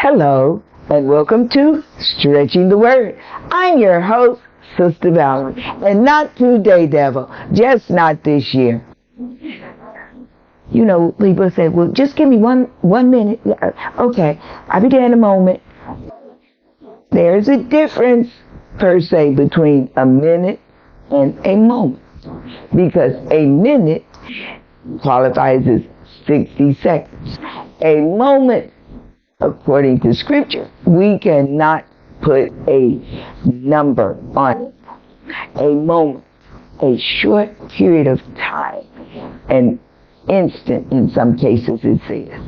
Hello, and welcome to Stretching the Word. I'm your host, Sister Valerie, and not today, devil, just not this year. You know, people say, well, just give me one minute. Okay, I'll be there in a moment. There's a difference, per se, between a minute and a moment. Because a minute qualifies as 60 seconds. A moment, according to Scripture, we cannot put a number on it. A moment, a short period of time, an instant in some cases it says.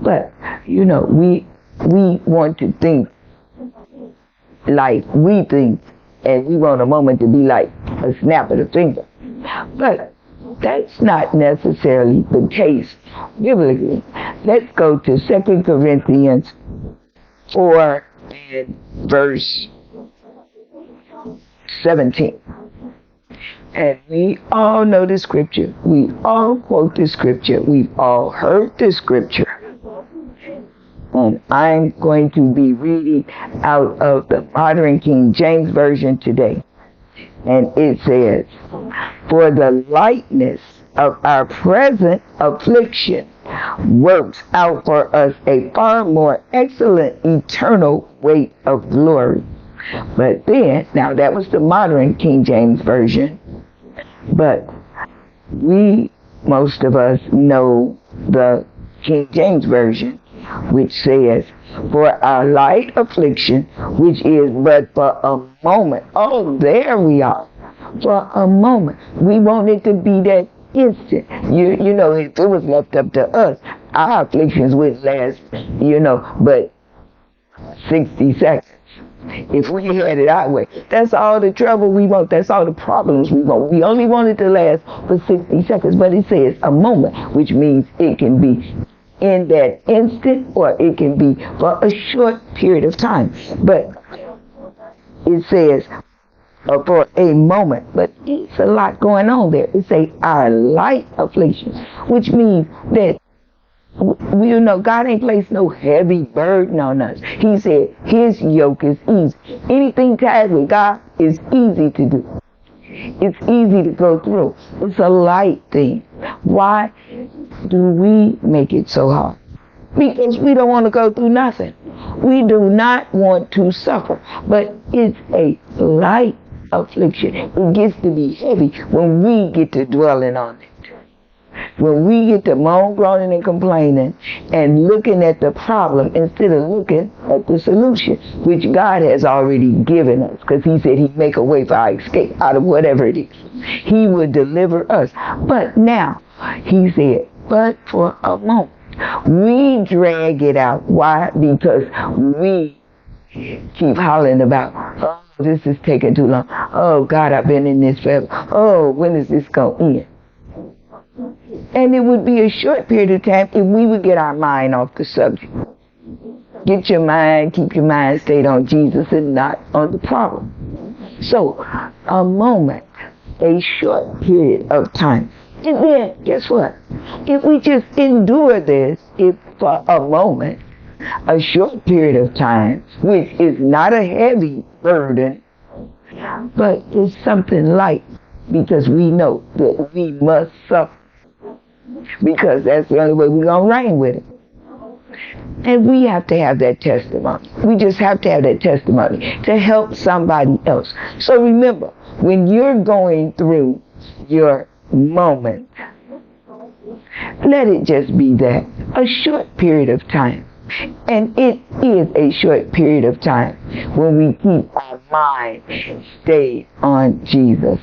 But, you know, we want to think like we think, and we want a moment to be like a snap of the finger. But that's not necessarily the case biblically. Let's go to 2 Corinthians 4 and verse 17. And we all know the scripture. We all quote the scripture. We've all heard the scripture. And I'm going to be reading out of the modern King James Version today. And it says, "For the lightness of our present affliction works out for us a far more excellent eternal weight of glory." But then, now that was the modern King James Version. But most of us know the King James Version, which says, "For our light affliction, which is but for a moment." Oh, there we are. For a moment. We want it to be that instant. You know, if it was left up to us, our afflictions wouldn't last, but 60 seconds. If we had it our way, that's all the trouble we want. That's all the problems we want. We only want it to last for 60 seconds, but it says a moment, which means it can be in that instant or it can be for a short period of time. But it says for a moment, but it's a lot going on there. It says our light afflictions, which means that God ain't placed no heavy burden on us. He said his yoke is easy. Anything tied with God is easy to do. It's easy to go through. It's a light thing. Why do we make it so hard? Because we don't want to go through nothing. We do not want to suffer. But it's a light affliction. It gets to be heavy when we get to dwelling on it. When we get to moan, groaning, and complaining and looking at the problem instead of looking at the solution, which God has already given us, because he said he'd make a way for our escape out of whatever it is. He would deliver us. But now, he said, but for a moment, we drag it out. Why? Because we keep hollering about, oh, this is taking too long. Oh, God, I've been in this forever. Oh, when is this going to end? And it would be a short period of time if we would get our mind off the subject. Keep your mind stayed on Jesus and not on the problem. So, a moment, a short period of time. And then, guess what? If we just endure this, for a moment, a short period of time, which is not a heavy burden, but it's something light, because we know that we must suffer. Because that's the only way we're going to reign with it. And we have to have that testimony. We just have to have that testimony to help somebody else. So remember, when you're going through your moment, let it just be that, a short period of time. And it is a short period of time when we keep our mind stayed on Jesus.